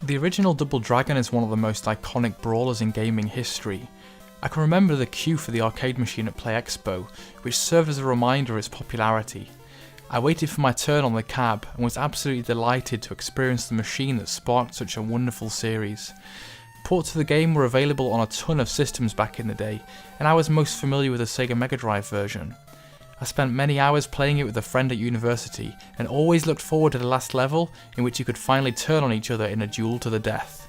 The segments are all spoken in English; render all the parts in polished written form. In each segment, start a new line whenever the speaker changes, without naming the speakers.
The original Double Dragon is one of the most iconic brawlers in gaming history. I can remember the queue for the arcade machine at Play Expo, which served as a reminder of its popularity. I waited for my turn on the cab and was absolutely delighted to experience the machine that sparked such a wonderful series. Ports of the game were available on a ton of systems back in the day, and I was most familiar with the Sega Mega Drive version. I spent many hours playing it with a friend at university, and always looked forward to the last level in which you could finally turn on each other in a duel to the death.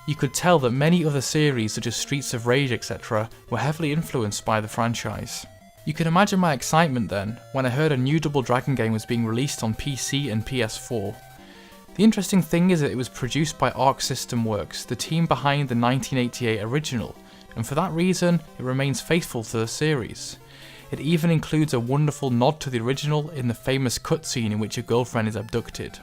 You could tell that many other series such as Streets of Rage etc. were heavily influenced by the franchise. You can imagine my excitement then when I heard a new Double Dragon game was being released on PC and PS4. The interesting thing is that it was produced by Arc System Works, the team behind the 1988 original, and for that reason it remains faithful to the series. It even includes a wonderful nod to the original in the famous cutscene in which your girlfriend is abducted.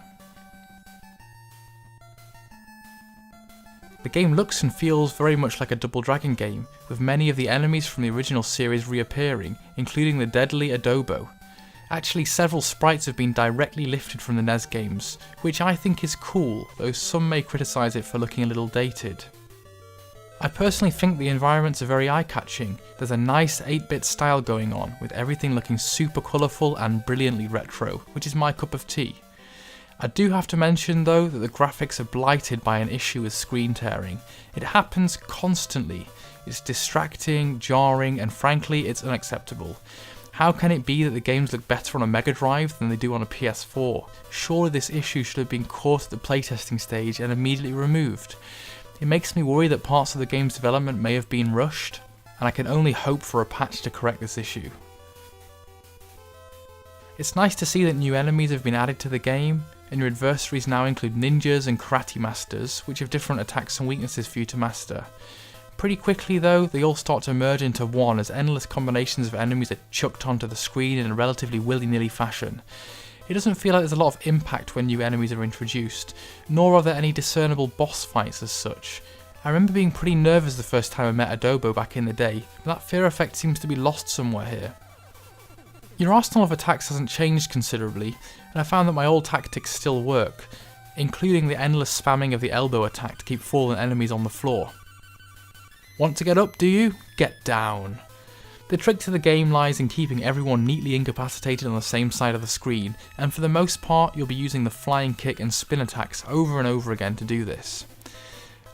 The game looks and feels very much like a Double Dragon game, with many of the enemies from the original series reappearing, including the deadly Adobo. Actually, several sprites have been directly lifted from the NES games, which I think is cool, though some may criticise it for looking a little dated. I personally think the environments are very eye-catching. There's a nice 8-bit style going on, with everything looking super colourful and brilliantly retro, which is my cup of tea. I do have to mention though that the graphics are blighted by an issue with screen tearing. It happens constantly. It's distracting, jarring, and frankly it's unacceptable. How can it be that the games look better on a Mega Drive than they do on a PS4? Surely this issue should have been caught at the playtesting stage and immediately removed. It makes me worry that parts of the game's development may have been rushed, and I can only hope for a patch to correct this issue. It's nice to see that new enemies have been added to the game, and your adversaries now include ninjas and karate masters, which have different attacks and weaknesses for you to master. Pretty quickly though, they all start to merge into one as endless combinations of enemies are chucked onto the screen in a relatively willy-nilly fashion. It doesn't feel like there's a lot of impact when new enemies are introduced, nor are there any discernible boss fights as such. I remember being pretty nervous the first time I met Adobo back in the day, but that fear effect seems to be lost somewhere here. Your arsenal of attacks hasn't changed considerably, and I found that my old tactics still work, including the endless spamming of the elbow attack to keep fallen enemies on the floor. Want to get up, do you? Get down. The trick to the game lies in keeping everyone neatly incapacitated on the same side of the screen, and for the most part you'll be using the flying kick and spin attacks over and over again to do this.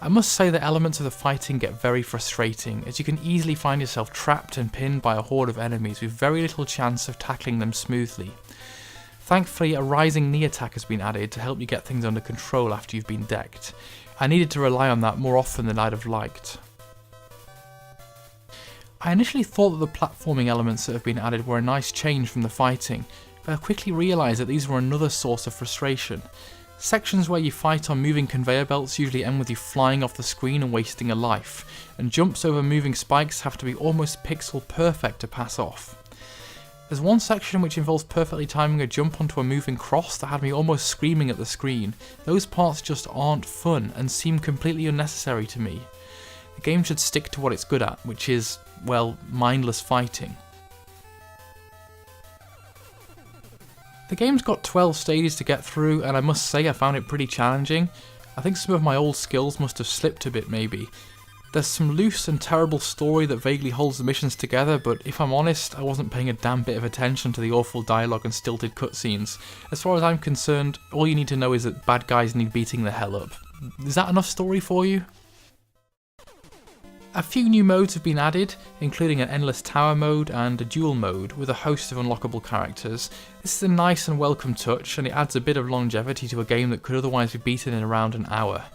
I must say that elements of the fighting get very frustrating, as you can easily find yourself trapped and pinned by a horde of enemies with very little chance of tackling them smoothly. Thankfully, a rising knee attack has been added to help you get things under control after you've been decked. I needed to rely on that more often than I'd have liked. I initially thought that the platforming elements that have been added were a nice change from the fighting, but I quickly realised that these were another source of frustration. Sections where you fight on moving conveyor belts usually end with you flying off the screen and wasting a life, and jumps over moving spikes have to be almost pixel perfect to pass off. There's one section which involves perfectly timing a jump onto a moving cross that had me almost screaming at the screen. Those parts just aren't fun and seem completely unnecessary to me. The game should stick to what it's good at, which is, well, mindless fighting. The game's got 12 stages to get through, and I must say I found it pretty challenging. I think some of my old skills must have slipped a bit maybe. There's some loose and terrible story that vaguely holds the missions together, but if I'm honest, I wasn't paying a damn bit of attention to the awful dialogue and stilted cutscenes. As far as I'm concerned, all you need to know is that bad guys need beating the hell up. Is that enough story for you? A few new modes have been added, including an endless tower mode and a duel mode with a host of unlockable characters. This is a nice and welcome touch, and it adds a bit of longevity to a game that could otherwise be beaten in around an hour.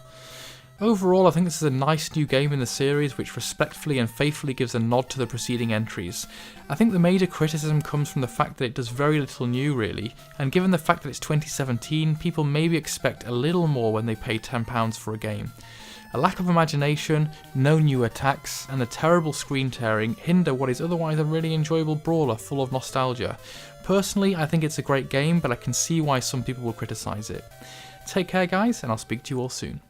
Overall, I think this is a nice new game in the series which respectfully and faithfully gives a nod to the preceding entries. I think the major criticism comes from the fact that it does very little new really, and given the fact that it's 2017, people maybe expect a little more when they pay £10 for a game. A lack of imagination, no new attacks, and a terrible screen tearing hinder what is otherwise a really enjoyable brawler full of nostalgia. Personally, I think it's a great game, but I can see why some people will criticise it. Take care guys, and I'll speak to you all soon.